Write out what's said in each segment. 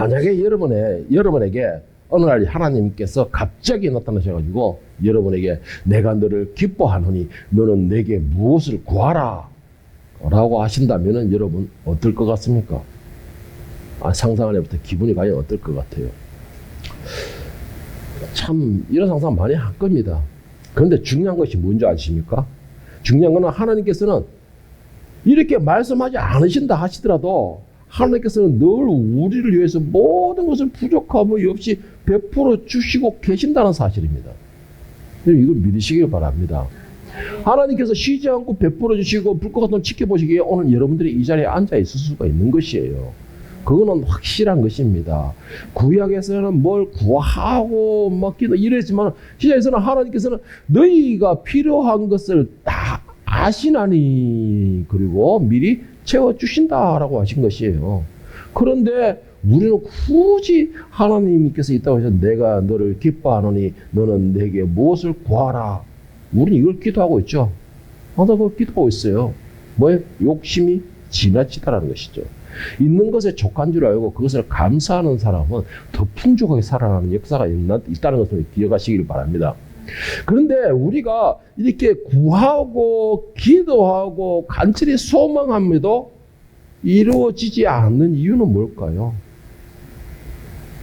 만약에 여러분에게 어느 날 하나님께서 갑자기 나타나셔가지고 여러분에게 내가 너를 기뻐하노니 너는 내게 무엇을 구하라 라고 하신다면 여러분 어떨 것 같습니까? 상상을 해부터 기분이 과연 어떨 것 같아요? 참 이런 상상 많이 할 겁니다. 그런데 중요한 것이 뭔지 아십니까? 중요한 것은 하나님께서는 이렇게 말씀하지 않으신다 하시더라도 하나님께서는 늘 우리를 위해서 모든 것을 부족함이 없이 베풀어 주시고 계신다는 사실입니다. 이걸 믿으시길 바랍니다. 하나님께서 쉬지 않고 베풀어 주시고 불꽃 같은 걸 지켜보시기에 오늘 여러분들이 이 자리에 앉아 있을 수가 있는 것이에요. 그거는 확실한 것입니다. 구약에서는 뭘 구하고 막 기도 이랬지만 시작에서는 하나님께서는 너희가 필요한 것을 다 아시나니 그리고 미리 채워주신다라고 하신 것이에요. 그런데 우리는 굳이 하나님께서 있다고 해서 내가 너를 기뻐하노니 너는 내게 무엇을 구하라. 우리는 이걸 기도하고 있죠. 항상 그걸 기도하고 있어요. 뭐에? 욕심이 지나치다라는 것이죠. 있는 것에 족한 줄 알고 그것을 감사하는 사람은 더 풍족하게 살아가는 역사가 있다는 것을 기억하시길 바랍니다. 그런데 우리가 이렇게 구하고 기도하고 간절히 소망함에도 이루어지지 않는 이유는 뭘까요?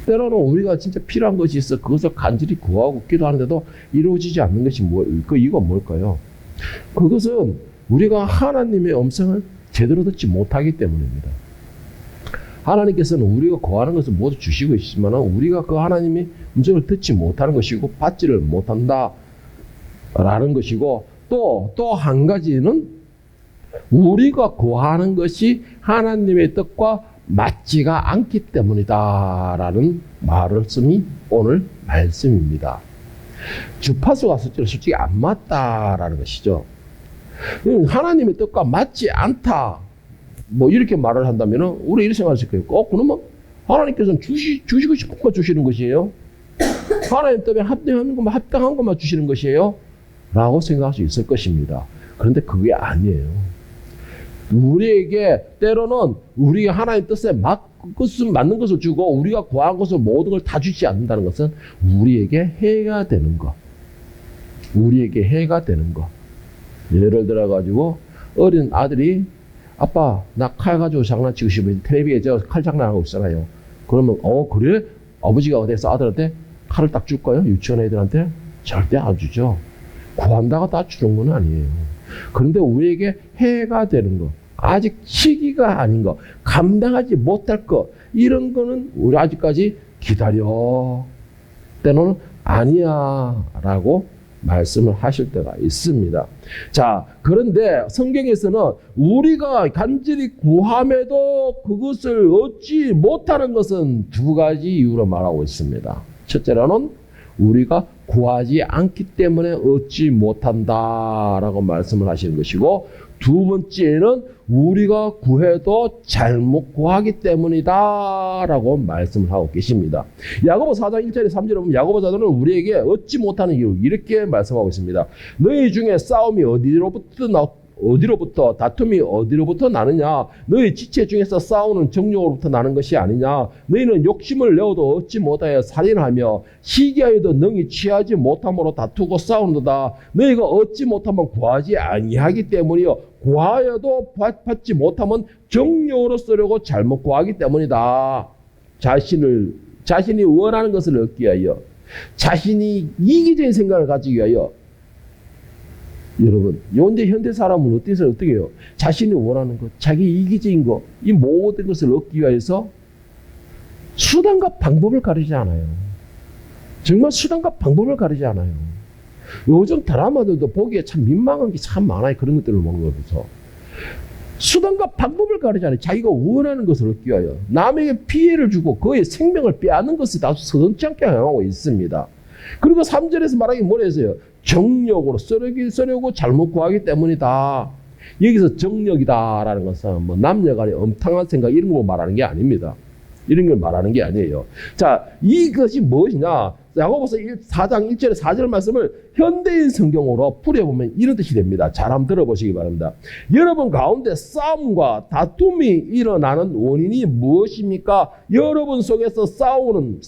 때로는 우리가 진짜 필요한 것이 있어 그것을 간절히 구하고 기도하는데도 이루어지지 않는 것이 그 이유가 뭘까요? 그것은 우리가 하나님의 음성을 제대로 듣지 못하기 때문입니다. 하나님께서는 우리가 구하는 것을 모두 주시고 있지만 우리가 그 하나님의 음성을 듣지 못하는 것이고 받지를 못한다라는 것이고 또 한 가지는 우리가 구하는 것이 하나님의 뜻과 맞지가 않기 때문이다라는 말씀이 오늘 말씀입니다. 주파수가 솔직히 안 맞다라는 것이죠. 하나님의 뜻과 맞지 않다. 뭐 이렇게 말을 한다면 우리 이렇게 생각하실 거예요. 그러면 하나님께서는 주시고 싶은 거 주시는 것이에요? 하나님 때문에 합당한 것만 주시는 것이에요? 라고 생각할 수 있을 것입니다. 그런데 그게 아니에요. 우리에게 때로는 우리가 하나님 뜻에 맞는 것을 주고 우리가 구한 것을 모든 걸 다 주지 않는다는 것은 우리에게 해가 되는 것. 우리에게 해가 되는 것. 예를 들어가지고 어린 아들이 아빠 나 칼 가지고 장난치고 싶으면 텔레비에 저 칼 장난하고 있잖아요. 그러면 그래? 아버지가 어디서 아들한테 칼을 딱 줄까요? 유치원 애들한테? 절대 안 주죠. 구한다고 다 주는 건 아니에요. 그런데 우리에게 해가 되는 것, 아직 시기가 아닌 것, 감당하지 못할 것, 이런 거는 우리 아직까지 기다려. 때로는 아니야 라고 말씀을 하실 때가 있습니다. 자, 그런데 성경에서는 우리가 간절히 구함에도 그것을 얻지 못하는 것은 두 가지 이유로 말하고 있습니다. 첫째로는 우리가 구하지 않기 때문에 얻지 못한다라고 말씀을 하시는 것이고, 두 번째는 우리가 구해도 잘못 구하기 때문이다라고 말씀을 하고 계십니다. 야고보 4장 1절에 3절에 보면 야고보 사도는 우리에게 얻지 못하는 이유 이렇게 말씀하고 있습니다. 너희 중에 싸움이 어디로부터 다툼이 어디로부터 나느냐? 너희 지체 중에서 싸우는 정욕으로부터 나는 것이 아니냐? 너희는 욕심을 내어도 얻지 못하여 살인하며 시기하여도 능히 취하지 못함으로 다투고 싸우는도다. 너희가 얻지 못하면 구하지 아니하기 때문이요 구하여도 받지 못하면 정욕으로 쓰려고 잘못 구하기 때문이다. 자신이 원하는 것을 얻기 위하여, 자신이 이기적인 생각을 가지기 위하여. 여러분, 현대 사람은 어떻게 해요? 자신이 원하는 것, 자기 이기적인 것, 이 모든 것을 얻기 위해서 수단과 방법을 가리지 않아요. 정말 수단과 방법을 가리지 않아요. 요즘 드라마들도 보기에 참 민망한 게 참 많아요. 그런 것들을 보면서. 수단과 방법을 가리지 않아요. 자기가 원하는 것을 얻기 위하여 남에게 피해를 주고 그의 생명을 빼앗는 것을 다소 서슴지 않게 행하고 있습니다. 그리고 3절에서 말하기 뭐라 했어요? 정력으로 쓰려고 잘못 구하기 때문이다. 여기서 정력이다라는 것은 뭐 남녀간의 엄탕한 생각 이런 거 말하는 게 아닙니다. 이런 걸 말하는 게 아니에요. 자, 이것이 무엇이냐? 야고보서 4장 1절에 4절 말씀을 현대인 성경으로 풀어보면 이런 뜻이 됩니다. 잘 한번 들어보시기 바랍니다. 여러분 가운데 싸움과 다툼이 일어나는 원인이 무엇입니까? 여러분 속에서 싸우는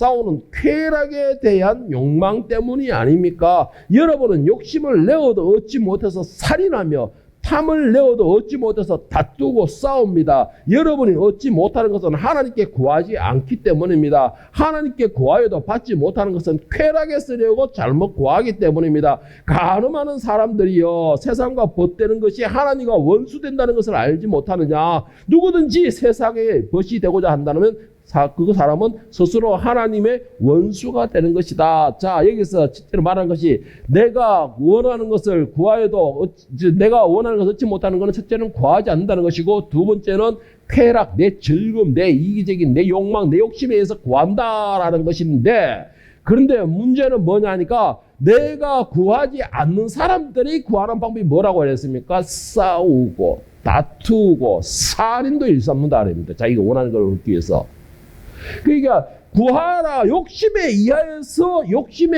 쾌락에 대한 욕망 때문이 아닙니까? 여러분은 욕심을 내어도 얻지 못해서 살인하며 탐을 내어도 얻지 못해서 다투고 싸웁니다. 여러분이 얻지 못하는 것은 하나님께 구하지 않기 때문입니다. 하나님께 구하여도 받지 못하는 것은 쾌락에 쓰려고 잘못 구하기 때문입니다. 가늠하는 사람들이요, 세상과 벗되는 것이 하나님과 원수된다는 것을 알지 못하느냐? 누구든지 세상에 벗이 되고자 한다면 그 사람은 스스로 하나님의 원수가 되는 것이다. 자, 여기서 실제로 말하는 것이 내가 원하는 것을 구하여도 내가 원하는 것을 얻지 못하는 것은 첫째는 구하지 않는다는 것이고, 두 번째는 쾌락, 내 즐거움, 내 이기적인 내 욕망, 내 욕심에 의해서 구한다라는 것인데, 그런데 문제는 뭐냐 하니까 내가 구하지 않는 사람들이 구하는 방법이 뭐라고 했습니까? 싸우고 다투고 살인도 일삼는다 그럽니다. 자기가 원하는 걸 얻기 위해서. 그러니까 구하라, 욕심에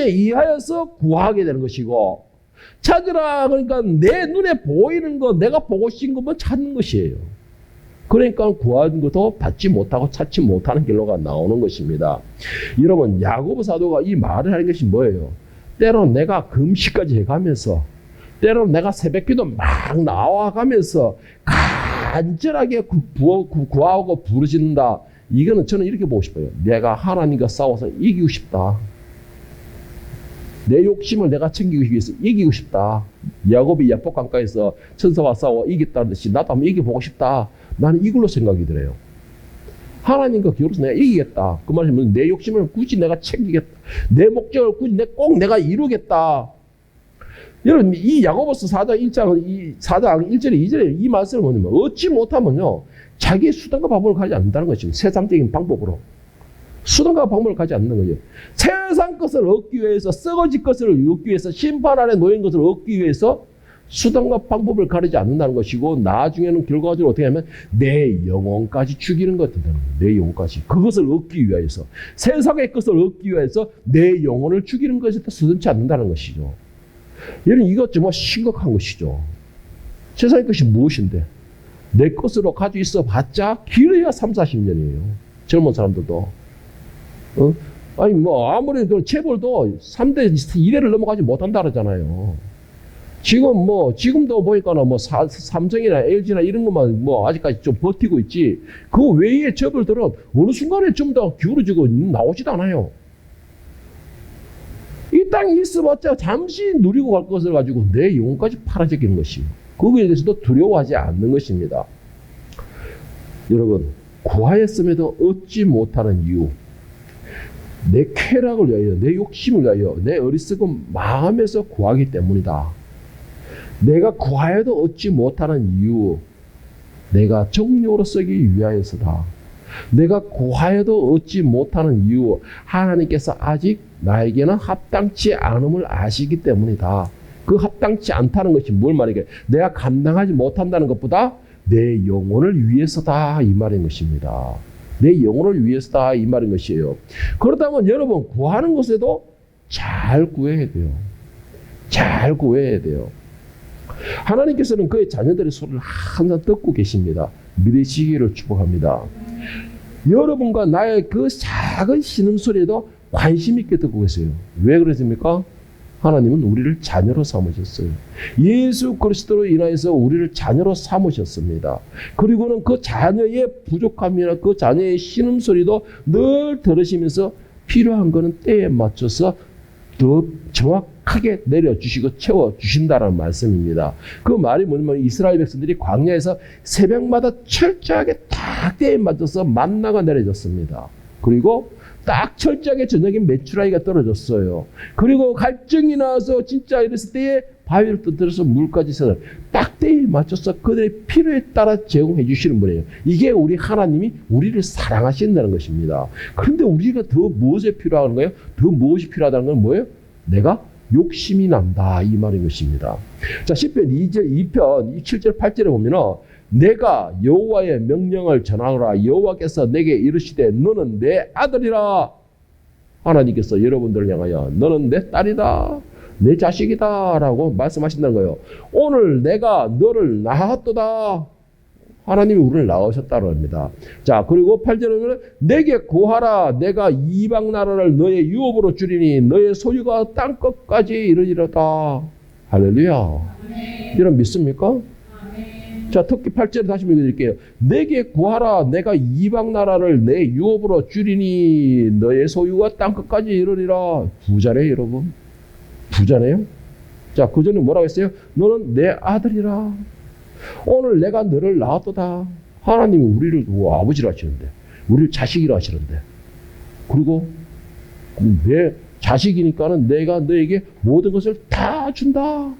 의하여서 구하게 되는 것이고, 찾으라, 그러니까 내 눈에 보이는 거, 내가 보고 싶은 것만 찾는 것이에요. 그러니까 구하는 것도 받지 못하고 찾지 못하는 결과가 나오는 것입니다. 여러분, 야고보 사도가 이 말을 하는 것이 뭐예요? 때로는 내가 금식까지 해가면서, 때로는 내가 새벽기도 막 나와가면서 간절하게 구하고 부르짖는다. 이거는 저는 이렇게 보고 싶어요. 내가 하나님과 싸워서 이기고 싶다. 내 욕심을 내가 챙기기 위해서 이기고 싶다. 야곱이 야복 강가에서 천사와 싸워 이겼다는 듯이 나도 한번 이겨보고 싶다. 나는 이걸로 생각이 들어요. 하나님과 겨루서 내가 이기겠다. 그 말이면 내 욕심을 굳이 내가 챙기겠다. 내 목적을 굳이 꼭 내가 이루겠다. 여러분, 이 야고보서 4장 1절에 2절에 이 말씀을 뭐냐면, 얻지 못하면요, 자기의 수단과 방법을 가지 않는다는 것이죠. 세상적인 방법으로. 수단과 방법을 가지 않는 거죠. 세상 것을 얻기 위해서, 썩어질 것을 얻기 위해서, 심판 아래 놓인 것을 얻기 위해서 수단과 방법을 가리지 않는다는 것이고, 나중에는 결과적으로 어떻게 하면 내 영혼까지 죽이는 것 같다는 거예요. 내 영혼까지. 그것을 얻기 위해서. 세상의 것을 얻기 위해서 내 영혼을 죽이는 것에 서슴지 않는다는 것이죠. 여러분, 이것 정말 심각한 것이죠. 세상의 것이 무엇인데? 내 것으로 가지고 있어 봤자 길어야 3, 40년이에요. 젊은 사람들도. 아니, 뭐, 아무리 그 체벌도 3대, 2대를 넘어가지 못한다 그러잖아요. 지금도 보니까는 뭐, 삼성이나 LG나 이런 것만 뭐, 아직까지 좀 버티고 있지. 그 외의 처벌들은 어느 순간에 좀 더 기울어지고 나오지도 않아요. 이 땅에 있어봤자 잠시 누리고 갈 것을 가지고 내 영혼까지 팔아제끼는 것이에요. 거기에 대해서도 두려워하지 않는 것입니다. 여러분, 구하였음에도 얻지 못하는 이유, 내 쾌락을 위하여, 내 욕심을 위하여, 내 어리석은 마음에서 구하기 때문이다. 내가 구하여도 얻지 못하는 이유, 내가 정욕으로 쓰기 위하여서다. 내가 구하여도 얻지 못하는 이유, 하나님께서 아직 나에게는 합당치 않음을 아시기 때문이다. 그 합당치 않다는 것이 뭘 말이게? 내가 감당하지 못한다는 것보다 내 영혼을 위해서다, 이 말인 것입니다. 내 영혼을 위해서다, 이 말인 것이에요. 그렇다면 여러분, 구하는 것에도 잘 구해야 돼요. 잘 구해야 돼요. 하나님께서는 그의 자녀들의 소리를 항상 듣고 계십니다. 믿으시기를 축복합니다. 여러분과 나의 그 작은 신음소리에도 관심 있게 듣고 계세요. 왜 그러십니까? 하나님은 우리를 자녀로 삼으셨어요. 예수 그리스도로 인하여서 우리를 자녀로 삼으셨습니다. 그리고는 그 자녀의 부족함이나 그 자녀의 신음소리도 늘 들으시면서 필요한 거는 때에 맞춰서 더 정확하게 내려주시고 채워주신다는 말씀입니다. 그 말이 뭐냐면, 이스라엘 백성들이 광야에서 새벽마다 철저하게 딱 때에 맞춰서 만나가 내려졌습니다. 그리고 딱 철저하게 저녁에 메추라기가 떨어졌어요. 그리고 갈증이 나서 진짜 이랬을 때에 바위를 떠들어서 물까지 새서 딱 때에 맞춰서 그들의 필요에 따라 제공해 주시는 분이에요. 이게 우리 하나님이 우리를 사랑하신다는 것입니다. 그런데 우리가 더 무엇에 필요한 거예요? 더 무엇이 필요하다는 건 뭐예요? 내가 욕심이 난다, 이 말인 것입니다. 자, 시편 2편 7절 8절에 보면은, 내가 여호와의 명령을 전하노라. 여호와께서 내게 이르시되 너는 내 아들이라. 하나님께서 여러분들을 향하여 너는 내 딸이다, 내 자식이다 라고 말씀하신다는 거예요. 오늘 내가 너를 낳았도다. 하나님이 우리를 낳으셨다고 합니다. 자, 그리고 8절에는 내게 구하라. 내가 이방 나라를 너의 유업으로 주리니 너의 소유가 땅 끝까지 이르리로다. 할렐루야. 여러분 믿습니까? 자, 특히 8절에 다시 읽어드릴게요. 내게 구하라. 내가 이방 나라를 내 유업으로 주리니 너의 소유가 땅 끝까지 이르리라. 부자네요, 여러분. 부자네요. 자, 그 전에 뭐라고 했어요? 너는 내 아들이라. 오늘 내가 너를 낳았도다. 하나님이 우리를 아버지라 하시는데, 우리를 자식이라 하시는데, 그리고 내 자식이니까는 내가 너에게 모든 것을 다 준다.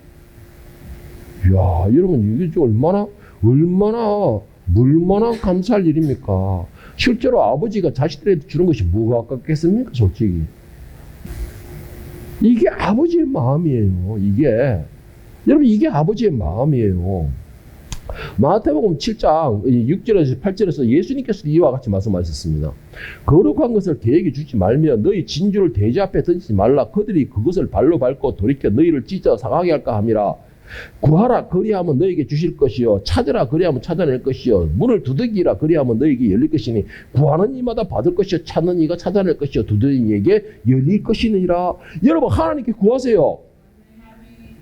이야, 여러분 이게 얼마나 감사할 일입니까? 실제로 아버지가 자식들에게 주는 것이 뭐가 아깝겠습니까? 솔직히 이게 아버지의 마음이에요. 여러분 이게 아버지의 마음이에요. 마태복음 7장 6절에서 8절에서 예수님께서 이와 같이 말씀하셨습니다. 거룩한 것을 계획해 주지 말며 너희 진주를 돼지 앞에 던지지 말라. 그들이 그것을 발로 밟고 돌이켜 너희를 찢어 상하게 할까 함이라. 구하라 그리하면 너에게 주실 것이요 찾으라 그리하면 찾아낼 것이요 문을 두드리라 그리하면 너에게 열릴 것이니 구하는 이마다 받을 것이요 찾는 이가 찾아낼 것이요 두드리는 이에게 열릴 것이니라. 여러분 하나님께 구하세요.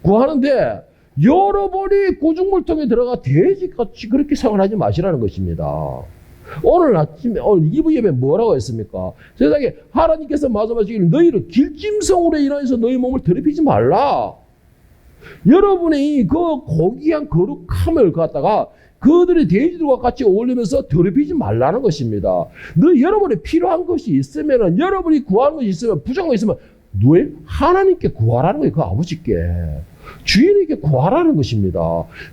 구하는데 여러분이 구중물통에 들어가 돼지같이 그렇게 생활하지 마시라는 것입니다. 오늘 아침에 오늘 2부 예배 뭐라고 했습니까? 세상에 하나님께서 말씀하시기를 너희를 길짐승으로 인하여서 너희 몸을 더럽히지 말라. 여러분의 그 고귀한 거룩함을 갖다가 그들의 돼지들과 같이 어울리면서 더럽히지 말라는 것입니다. 여러분이 필요한 것이 있으면, 여러분이 구하는 것이 있으면, 부족한 것이 있으면 누구예요? 하나님께 구하라는 거예요. 그 아버지께. 주인에게 구하라는 것입니다.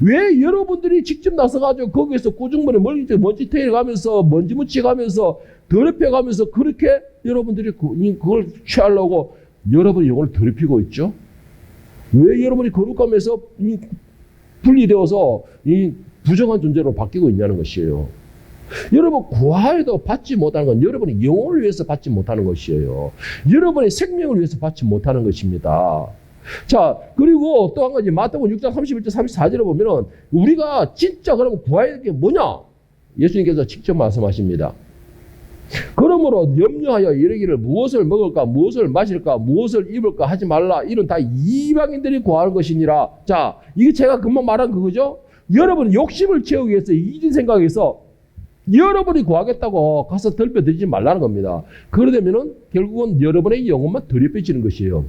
왜 여러분들이 직접 나서가지고 거기에서 구중물에 먼지탱이를 가면서 먼지 묻혀가면서 더럽혀가면서 그렇게 여러분들이 그걸 취하려고 여러분의 영혼을 더럽히고 있죠? 왜 여러분이 거룩함에서 분리되어서 이 부정한 존재로 바뀌고 있냐는 것이에요. 여러분 구하여도 받지 못하는 건 여러분의 영혼을 위해서 받지 못하는 것이에요. 여러분의 생명을 위해서 받지 못하는 것입니다. 자, 그리고 또 한 가지 마태복음 6장 31절 34절에 보면은 우리가 진짜 그러면 구해야 될 게 뭐냐? 예수님께서 직접 말씀하십니다. 그러므로 염려하여 이르기를 무엇을 먹을까 무엇을 마실까 무엇을 입을까 하지 말라. 이런 다 이방인들이 구하는 것이니라. 자, 이게 제가 금방 말한 그거죠. 여러분 욕심을 채우기 위해서 이진 생각에서 여러분이 구하겠다고 가서 덜벼들지 말라는 겁니다. 그러려면은 결국은 여러분의 영혼만 더럽혀지는 것이에요.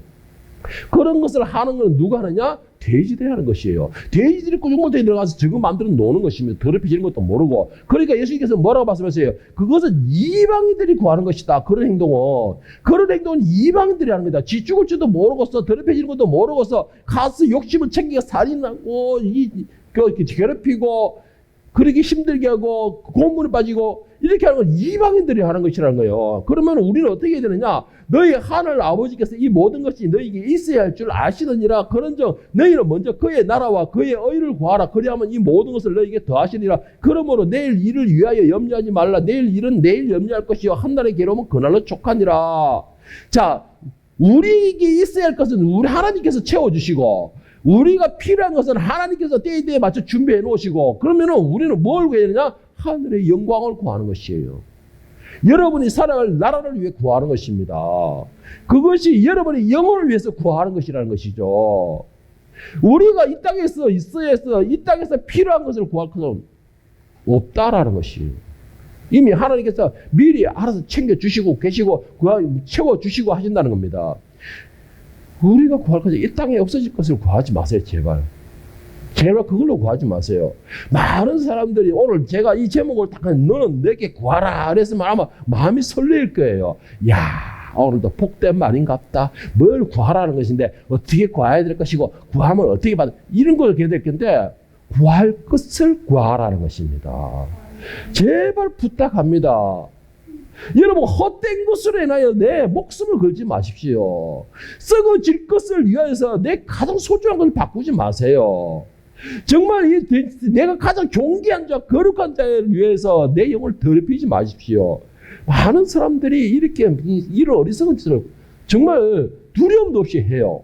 그런 것을 하는 건 누가 하느냐? 돼지들이 하는 것이에요. 돼지들이 구중물통에 들어가서 저거 마음대로 노는 것입니다. 더럽혀지는 것도 모르고. 그러니까 예수님께서 뭐라고 말씀하세요? 그것은 이방인들이 구하는 것이다. 그런 행동은 이방인들이 하는 거다. 지 죽을 줄도 모르고서 더럽혀지는 것도 모르고서 가서 욕심을 챙기고 살인하고 괴롭히고 그렇게 힘들게 하고 고문에 빠지고 이렇게 하는 건 이방인들이 하는 것이라는 거예요. 그러면 우리는 어떻게 해야 되느냐? 너희 하늘 아버지께서 이 모든 것이 너희에게 있어야 할 줄 아시느니라. 그런즉 너희는 먼저 그의 나라와 그의 의를 구하라. 그리하면 이 모든 것을 너희에게 더하시니라. 그러므로 내일 일을 위하여 염려하지 말라. 내일 일은 내일 염려할 것이요 한 날의 괴로움은 그날로 족하니라. 자, 우리에게 있어야 할 것은 우리 하나님께서 채워주시고 우리가 필요한 것은 하나님께서 때에 맞춰 준비해 놓으시고 그러면은 우리는 뭘 구해야 되냐? 하늘의 영광을 구하는 것이에요. 여러분이 살아갈 나라를 위해 구하는 것입니다. 그것이 여러분의 영혼을 위해서 구하는 것이라는 것이죠. 우리가 이 땅에서 있어야 해서 이 땅에서 필요한 것을 구할 것은 없다라는 것이에요. 이미 하나님께서 미리 알아서 챙겨주시고 계시고 채워주시고 하신다는 겁니다. 우리가 구할 것은 이 땅에 없어질 것을 구하지 마세요. 제발 그걸로 구하지 마세요. 많은 사람들이 오늘 제가 이 제목을 딱 너는 내게 구하라 그랬으면 아마 마음이 설레일 거예요. 야, 오늘도 복된 말인갑다. 뭘 구하라는 것인데 어떻게 구해야 될 것이고 구하면 어떻게 받아 이런 걸 해야 될 건데 구할 것을 구하라는 것입니다. 제발 부탁합니다. 여러분 헛된 것으로 인하여 내 목숨을 걸지 마십시오. 썩어질 것을 위하여서 내 가장 소중한 것을 바꾸지 마세요. 정말 내가 가장 존귀한 자 거룩한 자를 위해서 내 영혼을 더럽히지 마십시오. 많은 사람들이 이렇게 이런 어리석은 짓을 정말 두려움도 없이 해요.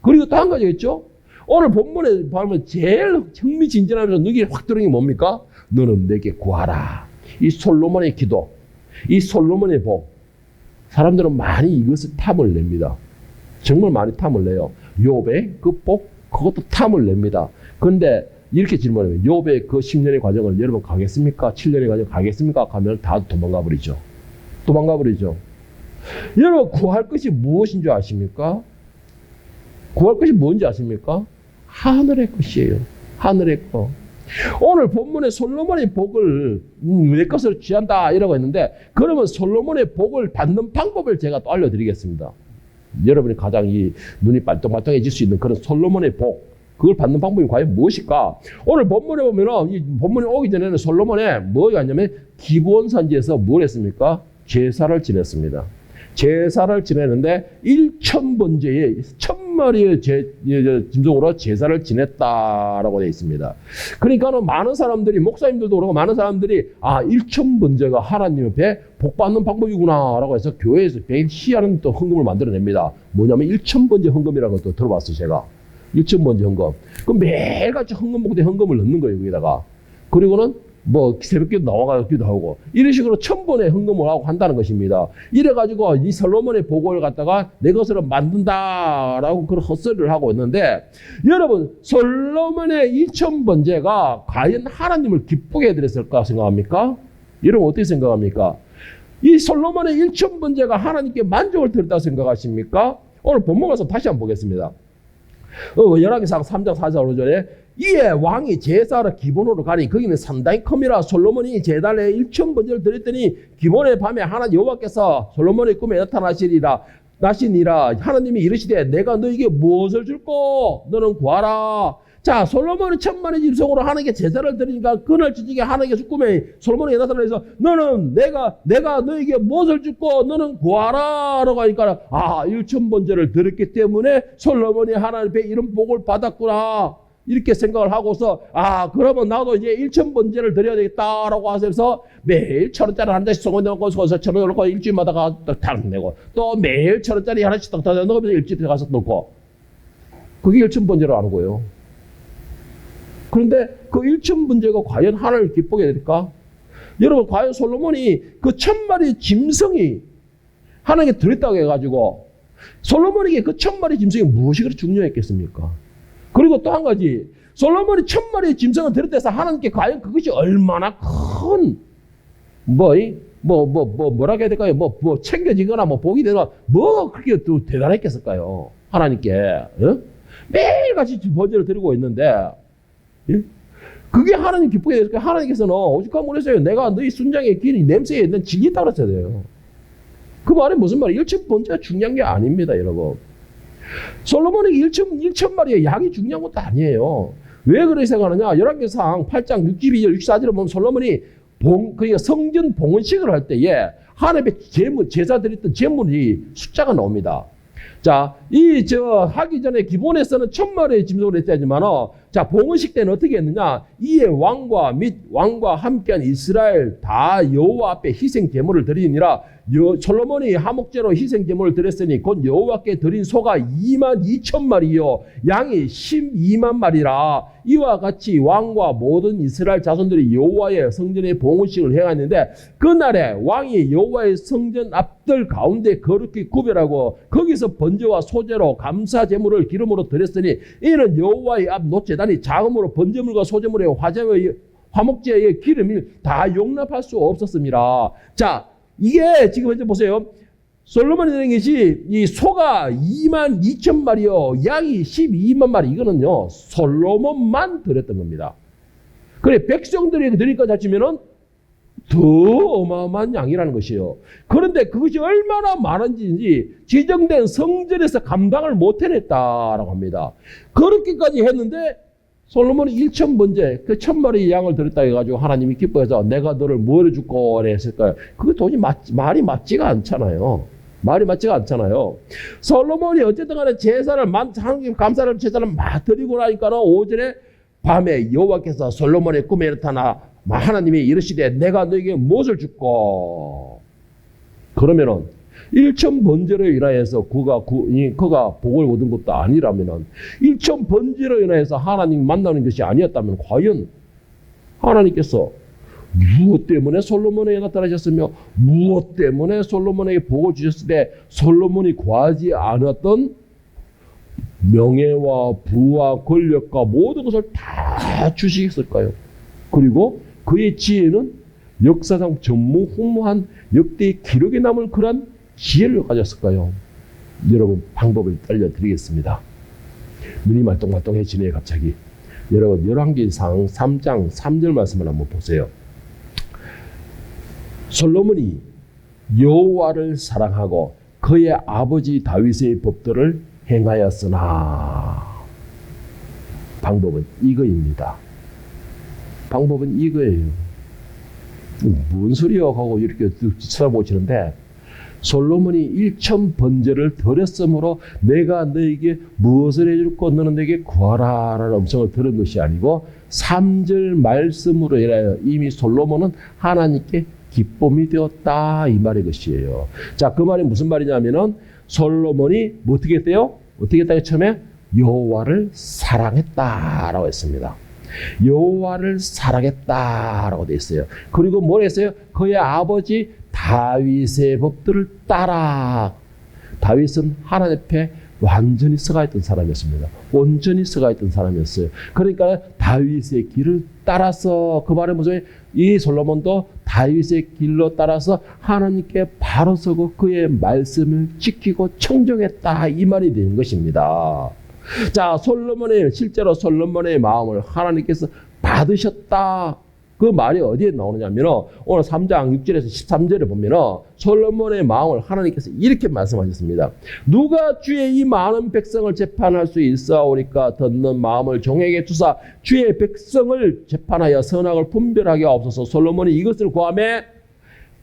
그리고 또 한 가지 있죠. 오늘 본문에 보면 제일 흥미진진하면서 눈이 확 들어오는 게 뭡니까? 너는 내게 구하라. 이 솔로몬의 기도, 이 솔로몬의 복. 사람들은 많이 이것을 탐을 냅니다. 정말 많이 탐을 내요. 욥의 그 복, 그것도 탐을 냅니다. 그런데 이렇게 질문하면 욥의 그 10년의 과정을 여러분 가겠습니까? 7년의 과정 가겠습니까? 가면 다 도망가 버리죠. 도망가 버리죠. 여러분 구할 것이 무엇인 줄 아십니까? 구할 것이 뭔지 아십니까? 하늘의 것이에요. 하늘의 것. 오늘 본문에 솔로몬의 복을 내 것으로 취한다 이라고 했는데 그러면 솔로몬의 복을 받는 방법을 제가 또 알려드리겠습니다. 여러분이 가장 이 눈이 빨똥빨똥해질 수 있는 그런 솔로몬의 복, 그걸 받는 방법이 과연 무엇일까? 오늘 본문에 보면은 이 본문에 오기 전에는 솔로몬에 뭐가 있냐면 기브온산지에서 뭘 했습니까? 제사를 지냈습니다. 제사를 지내는데 1000번제에 1000마리의 짐승으로 제사를 지냈다라고 되어 있습니다. 그러니까는 많은 사람들이 목사님들도 그러고 많은 사람들이 1000번제가 하나님 옆에 복 받는 방법이구나라고 해서 교회에서 매일 시하는 또 헌금을 만들어냅니다. 뭐냐면 1000번제 헌금이라는 것도 들어봤어요, 제가. 1000번제 헌금. 그럼 매일같이 헌금 목대 헌금을 넣는 거예요, 거기다가. 그리고는 뭐 새벽기도 나와가기도 하고 이런 식으로 1000번의 헌금을 하고 한다는 것입니다. 이래가지고 이 솔로몬의 복을 갖다가 내 것으로 만든다라고 그런 헛소리를 하고 있는데 여러분 솔로몬의 1000번제가 과연 하나님을 기쁘게 해드렸을까 생각합니까? 여러분 어떻게 생각합니까? 이 솔로몬의 1000번제가 하나님께 만족을 드렸다고 생각하십니까? 오늘 본문 가서 다시 한번 보겠습니다. 열왕기상 3장 4절 5절에 이에 왕이 제사를 기본으로 가니 거기는 상당히 큽니다. 솔로몬이 제단에 1000번제를 드렸더니 기본의 밤에 하나 여호와께서 솔로몬의 꿈에 나시니라 하나님이 이르시되 내가 너에게 무엇을 줄꼬 너는 구하라. 자, 솔로몬이 1000만의 짐승으로 하나님께 제사를 드리니까 그날 저녁에 하나님께서 꿈에 솔로몬에게 나타나서 너는 내가 너에게 무엇을 줄꼬 너는 구하라 라고 하니까 1000번제를 드렸기 때문에 솔로몬이 하나님 앞에 이런 복을 받았구나 이렇게 생각을 하고서 그러면 나도 이제 1000번제를 드려야 되겠다라고 하면서 매일 1000원짜리 한 장씩 송어 넣고 1000원 넣고 일주일마다 가서 딱 내고 또 매일 1000원짜리 하나씩 딱 넣으면서 일주일에 가서 넣고 그게 1000번제로 하는 거예요. 그런데 그 1000번제가 과연 하나님을 기쁘게 될까? 여러분 과연 솔로몬이 그 1000마리 짐승이 하나님께 드렸다고 해가지고 솔로몬에게 그 1000마리 짐승이 무엇이 그렇게 중요했겠습니까? 그리고 또 한 가지 솔로몬이 1000마리의 짐승을 드렸다 해서 하나님께 과연 그것이 얼마나 큰 뭐라고 해야 될까요? 뭐 챙겨지거나 복이 되거나 그렇게 또 대단했겠을까요? 하나님께 매일같이 번제를 드리고 있는데 그게 하나님 기쁘게 됐을까요? 하나님께서는 오죽하면 그랬어요. 내가 너희 순장의 길이 냄새에 있는 진리다 그랬어야 돼요. 그 말이 무슨 말이에요? 1000번제가 중요한 게 아닙니다, 여러분. 솔로몬에게 1000마리의 양이 중요한 것도 아니에요. 왜 그렇게 생각하느냐? 열왕기상 8장 62절 64절을 보면 솔로몬이 그러니까 성전 봉헌식을 할 때에 하나님의 제사 드렸던 제물이 숫자가 나옵니다. 자, 하기 전에 기본에서는 1000마리의 짐승을 했지만, 자, 봉헌식 때는 어떻게 했느냐? 이에 왕과 함께한 이스라엘 다 여호와 앞에 희생 제물을 드리니라. 솔로몬이 하목제로 희생 제물을 드렸으니 곧 여호와께 드린 소가 22,000마리요 양이 12만 마리라. 이와 같이 왕과 모든 이스라엘 자손들이 여호와의 성전에 봉헌식을 행하는데 그날에 왕이 여호와의 성전 앞들 가운데 거룩히 구별하고 거기서 번제와 소제로 감사 제물을 기름으로 드렸으니 이는 여호와의 앞 놋제단이 자금으로 번제물과 소제물의 화목제의 기름이 다 용납할 수 없었습니다. 자, 이게 지금 현재 보세요. 솔로몬이 드린 것이 이 소가 22,000마리요 양이 12만 마리. 이거는요 솔로몬만 드렸던 겁니다. 그래 백성들이 드릴 것 자치면은 더 어마어마한 양이라는 것이에요. 그런데 그것이 얼마나 많은지 지정된 성전에서 감당을 못 해냈다라고 합니다. 그렇게까지 했는데 솔로몬이 1000번제 그 1000마리 양을 드렸다 해가지고 하나님이 기뻐해서 내가 너를 뭘 줄꼬 했을까요? 그게 도저히 말이 맞지가 않잖아요. 말이 맞지가 않잖아요. 솔로몬이 어쨌든 간에 제사를 하나님 감사를 제사를 막 드리고 나니까는 오전에 밤에 여호와께서 솔로몬의 꿈에 나타나 하나님이 이르시되 내가 너에게 무엇을 줄꼬 그러면은 1,000번제로 인하여서 그가 복을 얻은 것도 아니라면은 1,000번제로 인하여서 하나님 만나는 것이 아니었다면 과연 하나님께서 무엇 때문에 솔로몬에게 나타나셨으며 무엇 때문에 솔로몬에게 복을 주셨을 때 솔로몬이 구하지 않았던 명예와 부와 권력과 모든 것을 다 주시겠을까요? 그리고 그의 지혜는 역사상 전무후무한 역대의 기록에 남을 그런 지혜를 가졌을까요? 여러분 방법을 알려드리겠습니다. 눈이 말똥말똥해지네요 갑자기. 여러분 열왕기상 3장 3절 말씀을 한번 보세요. 솔로몬이 여호와를 사랑하고 그의 아버지 다윗의 법도를 행하였으나 방법은 이거입니다. 방법은 이거예요. 뭔 소리야 하고 이렇게 쳐다보시는데 솔로몬이 1,000번제를 드렸으므로 내가 너에게 무엇을 해줄까 너는 내게 구하라 라는 음성을 들은 것이 아니고 3절 말씀으로 인하여 이미 솔로몬은 하나님께 기쁨이 되었다 이 말의 것이에요. 자, 그 말이 무슨 말이냐면은 솔로몬이 어떻게 했대요? 어떻게 했다고 처음에 여호와를 사랑했다라고 했습니다. 여호와를 사랑했다라고 되어 있어요. 그리고 뭘 했어요? 그의 아버지 다윗의 법들을 따라. 다윗은 하나님 앞에 완전히 서가있던 사람이었습니다. 온전히 서가있던 사람이었어요. 그러니까 다윗의 길을 따라서 그 말은 무슨 이 솔로몬도 다윗의 길로 따라서 하나님께 바로 서고 그의 말씀을 지키고 청정했다 이 말이 되는 것입니다. 자, 실제로 솔로몬의 마음을 하나님께서 받으셨다. 그 말이 어디에 나오느냐면 오늘 3장 6절에서 13절에 보면 솔로몬의 마음을 하나님께서 이렇게 말씀하셨습니다. 누가 주의 이 많은 백성을 재판할 수 있사오리까? 듣는 마음을 종에게 주사 주의 백성을 재판하여 선악을 분별하게 하옵소서. 솔로몬이 이것을 구하매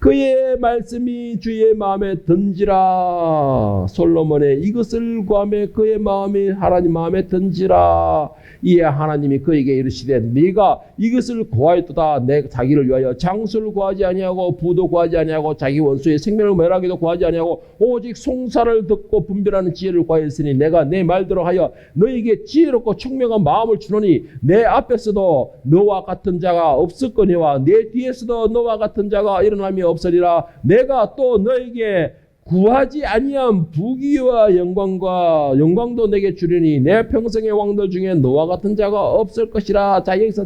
그의 말씀이 주의 마음에 든지라. 솔로몬의 이것을 구하매 그의 마음이 하나님 마음에 든지라. 이에 하나님이 그에게 이르시되 네가 이것을 구하였도다. 내 자기를 위하여 장수를 구하지 아니하고 부도 구하지 아니하고 자기 원수의 생명을 멸하기도 구하지 아니하고 오직 송사를 듣고 분별하는 지혜를 구하였으니 내가 내 말대로 하여 너에게 지혜롭고 총명한 마음을 주노니 내 앞에서도 너와 같은 자가 없을거니와 내 뒤에서도 너와 같은 자가 일어남이 없으리라. 내가 또 너에게 구하지 아니한 부귀와 영광도 내게 주리니 내 평생의 왕들 중에 너와 같은 자가 없을 것이라. 자, 여기서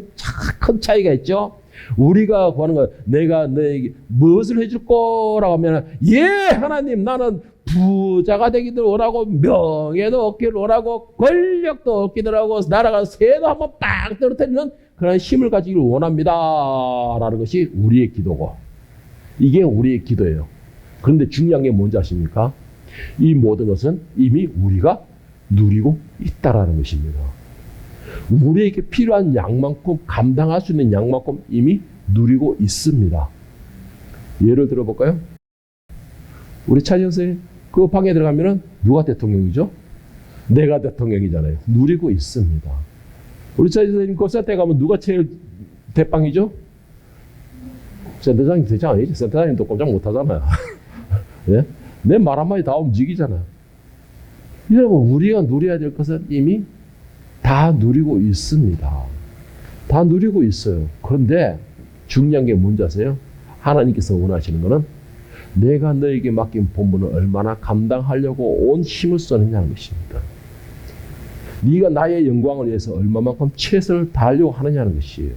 큰 차이가 있죠. 우리가 구하는 거 내가 너에게 무엇을 해줄 거라고 하면 예 하나님 나는 부자가 되기를 원하고 명예도 얻기를 원하고 권력도 얻기를 하고 나라가 새도 한번 딱 떨어뜨리는 그런 힘을 가지기를 원합니다 라는 것이 우리의 기도고 이게 우리의 기도예요. 그런데 중요한 게 뭔지 아십니까? 이 모든 것은 이미 우리가 누리고 있다라는 것입니다. 우리에게 필요한 양만큼 감당할 수 있는 양만큼 이미 누리고 있습니다. 예를 들어볼까요? 우리 차 선생님 그 방에 들어가면은 누가 대통령이죠? 내가 대통령이잖아요. 누리고 있습니다. 우리 차 선생님 그 센터에 가면 누가 제일 대빵이죠? 센터장님 대장 아니죠? 센터장님도 꼼짝 못하잖아요. 예? 내 말 한마디 다 움직이잖아요. 여러분 우리가 누려야 될 것은 이미 다 누리고 있습니다. 다 누리고 있어요. 그런데 중요한 게 뭔지 아세요? 하나님께서 원하시는 것은 내가 너에게 맡긴 본분을 얼마나 감당하려고 온 힘을 쓰느냐는 것입니다. 네가 나의 영광을 위해서 얼마만큼 최선을 다하려고 하느냐는 것이에요.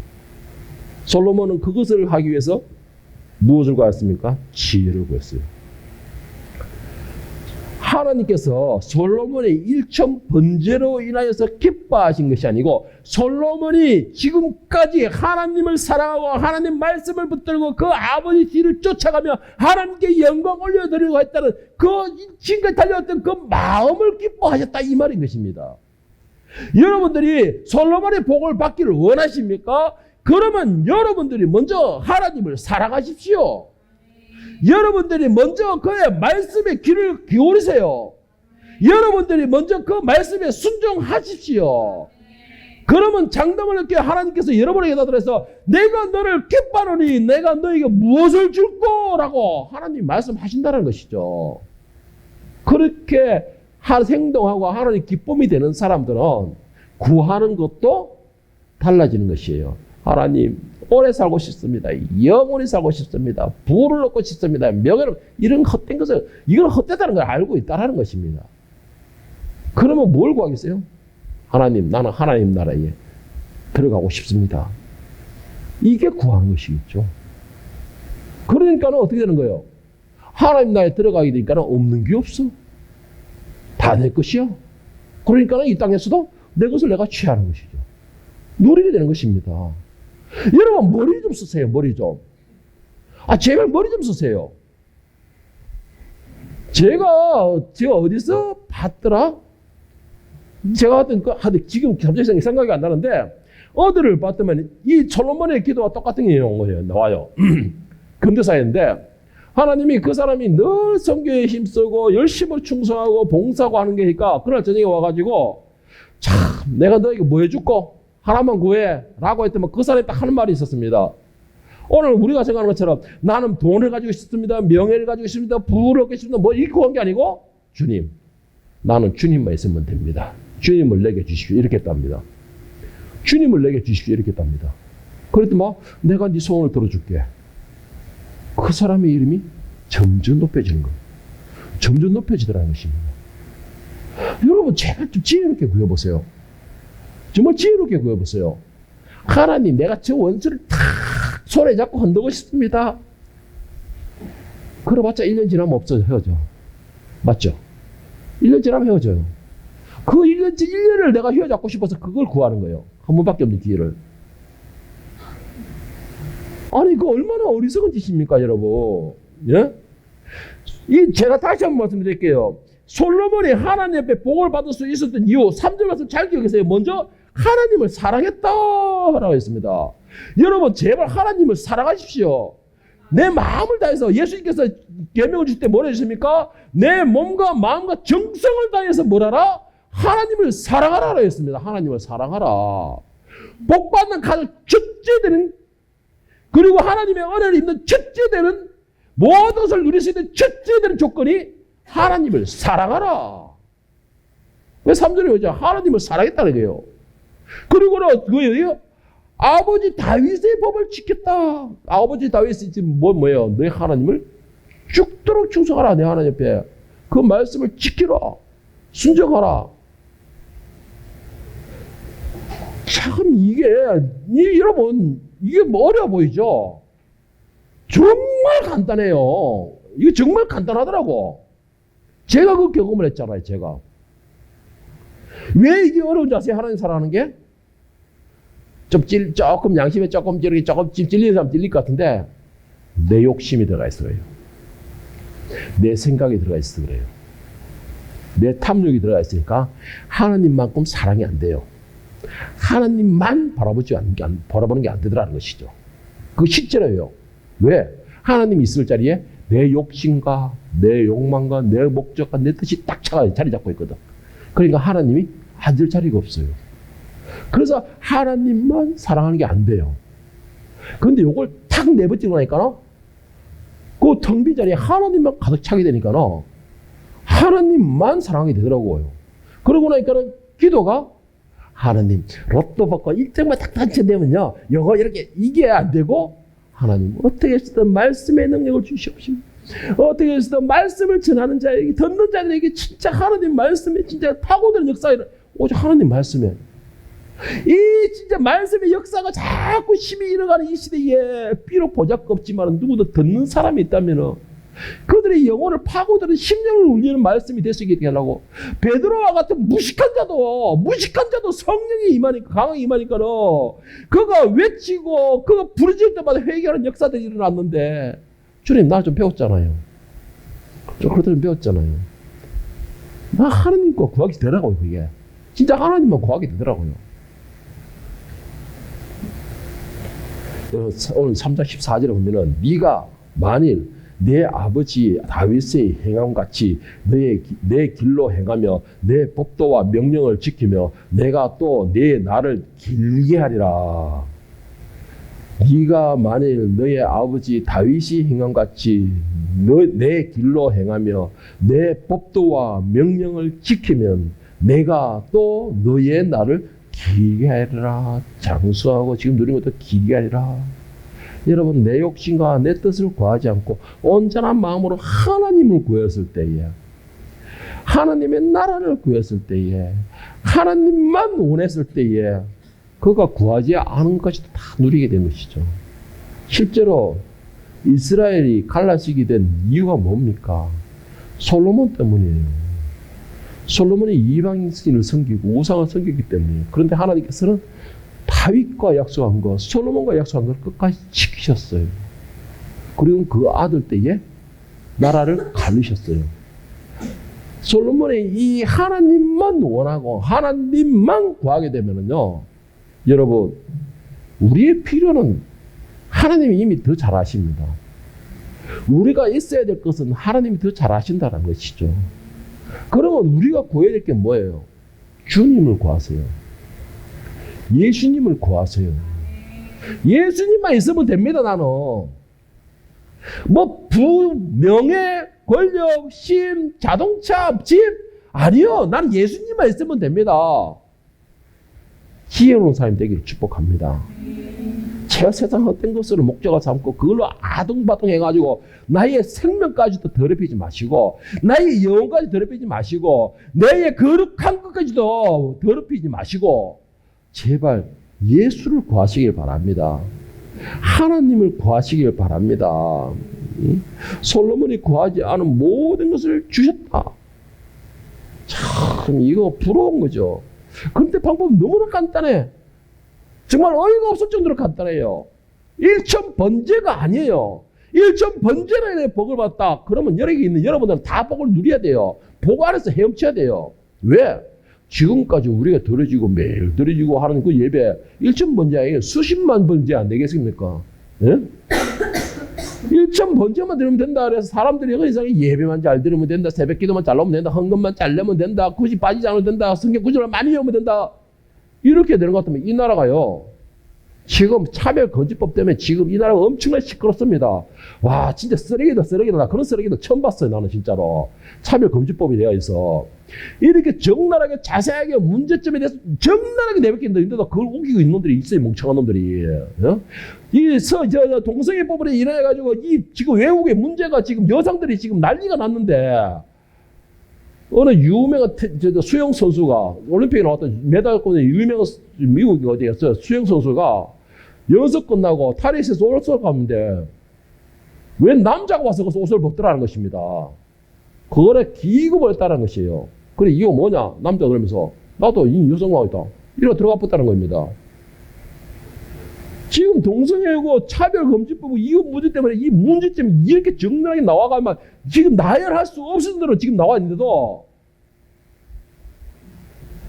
솔로몬은 그것을 하기 위해서 무엇을 구했습니까? 지혜를 구했어요. 하나님께서 솔로몬의 1,000번제로 인하여서 기뻐하신 것이 아니고 솔로몬이 지금까지 하나님을 사랑하고 하나님 말씀을 붙들고 그 아버지 뒤를 쫓아가며 하나님께 영광 올려드리고 했다는 그 지금까지 달려왔던 그 마음을 기뻐하셨다 이 말인 것입니다. 여러분들이 솔로몬의 복을 받기를 원하십니까? 그러면 여러분들이 먼저 하나님을 사랑하십시오. 여러분들이 먼저 그의 말씀에 귀를 기울이세요. 여러분들이 먼저 그 말씀에 순종하십시오. 그러면 장담을 할게 하나님께서 여러분에게 나타나서 내가 너를 기뻐하노니 내가 너에게 무엇을 줄 거라고 하나님 말씀하신다는 것이죠. 그렇게 행동하고 하나님 기쁨이 되는 사람들은 구하는 것도 달라지는 것이에요. 하나님 오래 살고 싶습니다. 영원히 살고 싶습니다. 부를 얻고 싶습니다. 명예를 이런 헛된 것을 이건 헛되다는 걸 알고 있다는 것입니다. 그러면 뭘 구하겠어요? 하나님 나는 하나님 나라에 들어가고 싶습니다. 이게 구하는 것이겠죠. 그러니까는 어떻게 되는 거예요? 하나님 나라에 들어가게 되니까는 없는 게 없어. 다 내 것이야. 그러니까는 이 땅에서도 내 것을 내가 취하는 것이죠. 누리게 되는 것입니다. 여러분 머리 좀 쓰세요. 머리 좀. 제발 머리 좀 쓰세요. 제가 어디서 봤더라? 제가 하여튼 지금 갑자기 생각이 안 나는데 어디를 봤더니 이 솔로몬의 기도와 똑같은 게 나와요. 근대사인데 하나님이 그 사람이 늘 선교에 힘쓰고 열심히 충성하고 봉사하고 하는 게니까 그날 저녁에 와가지고 참 내가 너에게 뭐 해줄까? 하나만 구해 라고 했더니 그 사람이 딱 하는 말이 있었습니다. 오늘 우리가 생각하는 것처럼 나는 돈을 가지고 싶습니다. 명예를 가지고 싶습니다. 부를 얻고 싶습니다. 뭐 이렇게 구한 게 아니고 주님 나는 주님만 있으면 됩니다. 주님을 내게 주십시오. 이렇게 했답니다. 주님을 내게 주십시오. 이렇게 했답니다. 그랬더니 내가 네 소원을 들어줄게. 그 사람의 이름이 점점 높여지는 거예요. 점점 높여지더라는 것입니다. 여러분 제발 좀 지혜롭게 구해보세요. 정말 지혜롭게 구해보세요. 하나님 내가 저 원수를 탁 손에 잡고 흔들고 싶습니다. 그래봤자 1년 지나면 없어져. 헤어져. 맞죠? 1년 지나면 헤어져요. 그 1년을 내가 휘어잡고 싶어서 그걸 구하는 거예요. 한 번밖에 없는 기회를. 아니 그 얼마나 어리석은 짓입니까 여러분. 예? 제가 다시 한번 말씀드릴게요. 솔로몬이 하나님 앞에 복을 받을 수 있었던 이유 3절 말씀 잘 기억하세요. 먼저 하나님을 사랑했다라고 했습니다. 여러분 제발 하나님을 사랑하십시오. 내 마음을 다해서 예수님께서 계명을 주실 때 뭐라 해주십니까? 내 몸과 마음과 정성을 다해서 뭐라라? 하나님을 사랑하라 했습니다. 하나님을 사랑하라. 복받는 가장 첫째 되는 그리고 하나님의 은혜를 입는 첫째 되는 모든 것을 누릴 수 있는 첫째 되는 조건이 하나님을 사랑하라. 왜 3절에 오죠? 하나님을 사랑했다는 거예요. 그리고는 그거예요. 아버지 다윗의 법을 지켰다. 아버지 다윗이 지금 뭐예요? 너희 하나님을 죽도록 충성하라. 내 하나님 앞에. 그 말씀을 지키라. 순종하라. 참 이게 여러분 이게 어려워 보이죠? 정말 간단해요. 이게 정말 간단하더라고. 제가 그 경험을 했잖아요. 제가. 왜 이게 어려운지 아세요? 하나님 사랑하는 게? 조금 양심에 조금 찔리는 사람 찔릴 것 같은데 내 욕심이 들어가 있어요. 내 생각이 들어가 있어서 그래요. 내 탐욕이 들어가 있으니까 하나님만큼 사랑이 안 돼요. 하나님만 바라보는 게 안 되더라는 것이죠. 그거 실제로요. 왜? 하나님이 있을 자리에 내 욕심과 내 욕망과 내 목적과 내 뜻이 딱 자리 잡고 있거든. 그러니까 하나님이 앉을 자리가 없어요. 그래서 하나님만 사랑하는 게 안 돼요. 그런데 요걸 탁 내버리고 나니까 그 텅 빈 자리에 하나님만 가득 차게 되니까 하나님만 사랑하게 되더라고요. 그러고 나니까 기도가 하나님 로또 받고 1등만 딱 당첨되면요 요거 이렇게 이게 안 되고 하나님 어떻게 해서든 말씀의 능력을 주시옵시고 어떻게 해서든 말씀을 전하는 자에게 듣는 자들에게 진짜 하나님 말씀에 진짜 파고드는 역사가 오직 하나님 말씀에 이 진짜 말씀의 역사가 자꾸 힘이 일어가는 이 시대에 비록 보잘것없지만 누구도 듣는 사람이 있다면 그들의 영혼을 파고드는 심령을 울리는 말씀이 될 수 있게 하려고 베드로와 같은 무식한 자도 성령이 임하니까 강하게 임하니까는 그가 외치고 그가 부르짖을 때마다 회개하는 역사들이 일어났는데 주님 나 좀 배웠잖아요. 좀 그렇게 좀 배웠잖아요. 나 하나님과 구하게 되더라고요. 그게 진짜 하나님만 구하게 되더라고요. 오늘 3장 14절에 보면은 네가 만일 내 아버지 다윗의 행함같이 내 길로 행하며 내 법도와 명령을 지키며 내가 또 내 날을 길게 하리라. 네가 만일 너의 아버지 다윗이 행함같이 내 길로 행하며 내 법도와 명령을 지키면 내가 또 너의 날을 길게 하리라. 장수하고 지금 누린 것도 길게 하리라. 여러분, 내 욕심과 내 뜻을 구하지 않고 온전한 마음으로 하나님을 구했을 때에, 하나님의 나라를 구했을 때에, 하나님만 원했을 때에 그가 구하지 않은 것까지도 다 누리게 된 것이죠. 실제로 이스라엘이 갈라지게 된 이유가 뭡니까? 솔로몬 때문이에요. 솔로몬이 이방인을 섬기고 우상을 섬기기 때문이에요. 그런데 하나님께서는 다윗과 약속한 것, 솔로몬과 약속한 걸 끝까지 지키셨어요. 그리고 그 아들 때에 나라를 갈르셨어요. 솔로몬이 이 하나님만 원하고 하나님만 구하게 되면요, 여러분, 우리의 필요는 하나님이 이미 더 잘 아십니다. 우리가 있어야 될 것은 하나님이 더 잘 아신다는 것이죠. 그러면 우리가 구해야 될 게 뭐예요? 주님을 구하세요. 예수님을 구하세요. 예수님만 있으면 됩니다. 나는 뭐 명예, 권력, 심, 자동차, 집 아니요. 나는 예수님만 있으면 됩니다. 지혜로운 사람이 되기를 축복합니다. 제가 세상 헛된 것으로 목적을 삼고 그걸로 아둥바둥 해가지고 나의 생명까지도 더럽히지 마시고 나의 영혼까지 더럽히지 마시고 나의 거룩한 것까지도 더럽히지 마시고 제발 예수를 구하시길 바랍니다. 하나님을 구하시길 바랍니다. 솔로몬이 구하지 않은 모든 것을 주셨다. 참 이거 부러운 거죠. 그런데 방법은 너무나 간단해. 정말 어이가 없을 정도로 간단해요. 일천번제가 아니에요. 일천번제로 인해 복을 받았다. 그러면 여기 있는 여러분들은 다 복을 누려야 돼요. 복 안에서 헤엄쳐야 돼요. 왜? 지금까지 우리가 드려지고 매일 드려지고 하는 그 예배 일천번제 아니에요. 수십만 번제 안 되겠습니까? 예? 일천번제만 드리면 된다. 그래서 사람들이 그 이상에 예배만 잘 드리면 된다. 새벽기도만 잘 나오면 된다. 헌금만 잘 내면 된다. 굳이 빠지지 않으면 된다. 성경 구절을 많이 외우면 된다. 이렇게 되는 것 같으면 이 나라가요, 지금 차별금지법 때문에 지금 이 나라가 엄청나게 시끄럽습니다. 와, 진짜 쓰레기다, 쓰레기다. 나 그런 쓰레기도 처음 봤어요, 나는 진짜로. 차별금지법이 되어 있어. 이렇게 적나라하게 자세하게 문제점에 대해서 적나라하게 내뱉기는데도 그걸 우기고 있는 놈들이 있어요, 멍청한 놈들이. 어? 동성애법으로 인해가지고 이 지금 외국의 문제가 지금 여성들이 지금 난리가 났는데, 어느 유명한 수영 선수가 올림픽에 나왔던 메달권의 유명한 미국 어디였어요? 수영 선수가 연습 끝나고 탈의실에서 옷을 가는데 왜 남자가 와서 그 옷을 벗더라는 것입니다. 그거를 기급을 했다는 것이에요. 그래 이거 뭐냐? 남자 그러면서 나도 이 여성왕이다. 이러고 들어가 봤다는 겁니다. 지금 동성애고 차별금지법 이거 문제 때문에 이 문제점이 이렇게 적나라하게 나와가면 지금 나열할 수 없을 대로 지금 나와 있는데도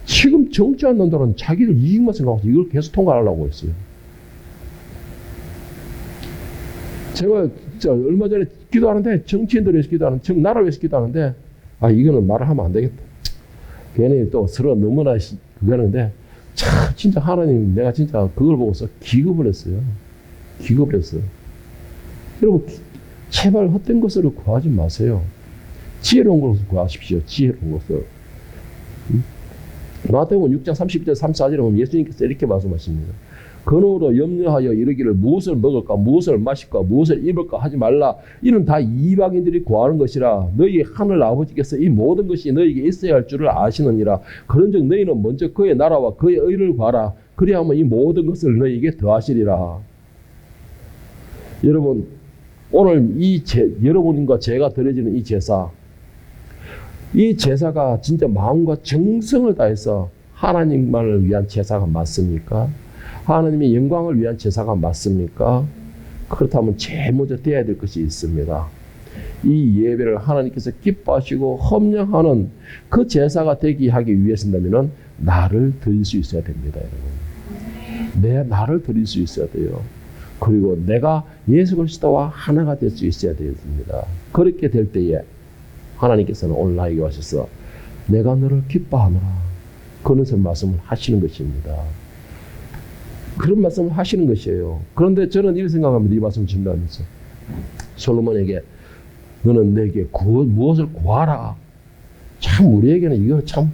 지금 정치한 놈들은 자기들 이익만 생각하고 이걸 계속 통과하려고 했어요. 제가 진짜 얼마 전에 기도하는데 정치인들을 위해서 기도하는, 나라를 위해서 기도하는데 아 이거는 말을 하면 안 되겠다. 괜히 또 서로 너무나 그거 하는데 참 진짜 하나님 내가 진짜 그걸 보고서 기겁을 했어요. 기겁을 했어요. 여러분 제발 헛된 것으로 구하지 마세요. 지혜로운 것을 구하십시오. 지혜로운 것을. 마태복음 6장 32절 34절에 보면 예수님께서 이렇게 말씀하십니다. 근으로 염려하여 이르기를 무엇을 먹을까 무엇을 마실까 무엇을 입을까 하지 말라. 이는 다 이방인들이 구하는 것이라. 너희 하늘 아버지께서 이 모든 것이 너희에게 있어야 할 줄을 아시느니라. 그런즉 너희는 먼저 그의 나라와 그의 의를 구하라. 그리하면 이 모든 것을 너희에게 더하시리라. 여러분 오늘 여러분과 제가 드려지는 이 제사, 이 제사가 진짜 마음과 정성을 다해서 하나님만을 위한 제사가 맞습니까? 하나님의 영광을 위한 제사가 맞습니까? 그렇다면 제일 먼저 돼야 될 것이 있습니다. 이 예배를 하나님께서 기뻐하시고 헌명하는 그 제사가 되게 하기 위해서라면 나를 드릴 수 있어야 됩니다, 여러분. 나를 드릴 수 있어야 돼요. 그리고 내가 예수 그리스도와 하나가 될 수 있어야 되겠습니다. 그렇게 될 때에 하나님께서는 오늘 나에게 오셔서 내가 너를 기뻐하노라. 그런 말씀을 하시는 것입니다. 그런 말씀을 하시는 것이에요. 그런데 저는 이렇게 생각합니다. 이 말씀을 준비하면서 솔로몬에게 너는 내게 무엇을 구하라. 참 우리에게는 이거 참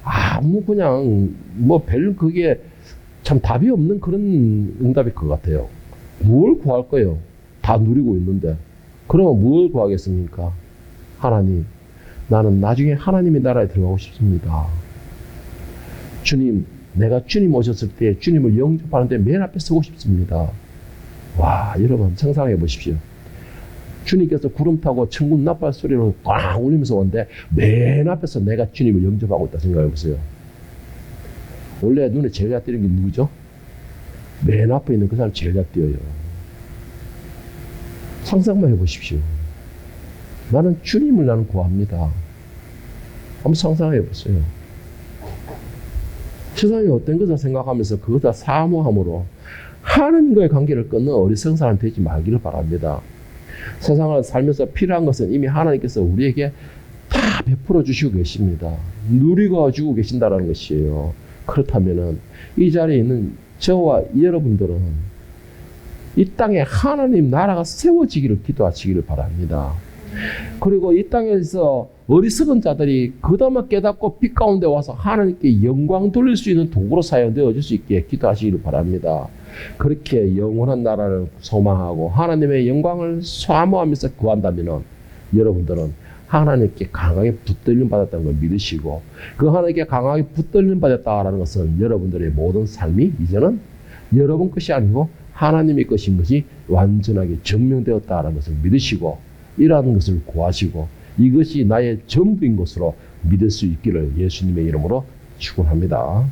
아무 그냥 뭐 별 그게 참 답이 없는 그런 응답일 것 같아요. 뭘 구할 거예요? 다 누리고 있는데. 그러면 뭘 구하겠습니까? 하나님, 나는 나중에 하나님의 나라에 들어가고 싶습니다. 주님, 내가 주님 오셨을 때 주님을 영접하는데 맨 앞에 서고 싶습니다. 와, 여러분 상상해 보십시오. 주님께서 구름 타고 천군 나팔 소리로 꽝 울리면서 오는데 맨 앞에서 내가 주님을 영접하고 있다 생각해 보세요. 원래 눈에 제일 잘 띄는 게 누구죠? 맨 앞에 있는 그 사람 제일 잘 띄어요. 상상만 해보십시오. 나는 주님을 나는 구합니다. 한번 상상해 보세요. 세상이 어떤 것을 생각하면서 그것을 사모함으로 하나님과의 관계를 끊는 어리석은 사람 되지 말기를 바랍니다. 세상을 살면서 필요한 것은 이미 하나님께서 우리에게 다 베풀어 주시고 계십니다. 누리고 주고 계신다는 것이에요. 그렇다면 이 자리에 있는 저와 여러분들은 이 땅에 하나님 나라가 세워지기를 기도하시기를 바랍니다. 그리고 이 땅에서 어리석은 자들이 그나마 깨닫고 빛 가운데 와서 하나님께 영광 돌릴 수 있는 도구로 사용되어질 수 있게 기도하시기를 바랍니다. 그렇게 영원한 나라를 소망하고 하나님의 영광을 사모하면서 구한다면 여러분들은 하나님께 강하게 붙들림 받았다는 걸 믿으시고 그 하나님께 강하게 붙들림 받았다는 것은 여러분들의 모든 삶이 이제는 여러분 것이 아니고 하나님의 것인 것이 완전하게 증명되었다는 것을 믿으시고 이러한 것을 구하시고 이것이 나의 전부인 것으로 믿을 수 있기를 예수님의 이름으로 축원합니다.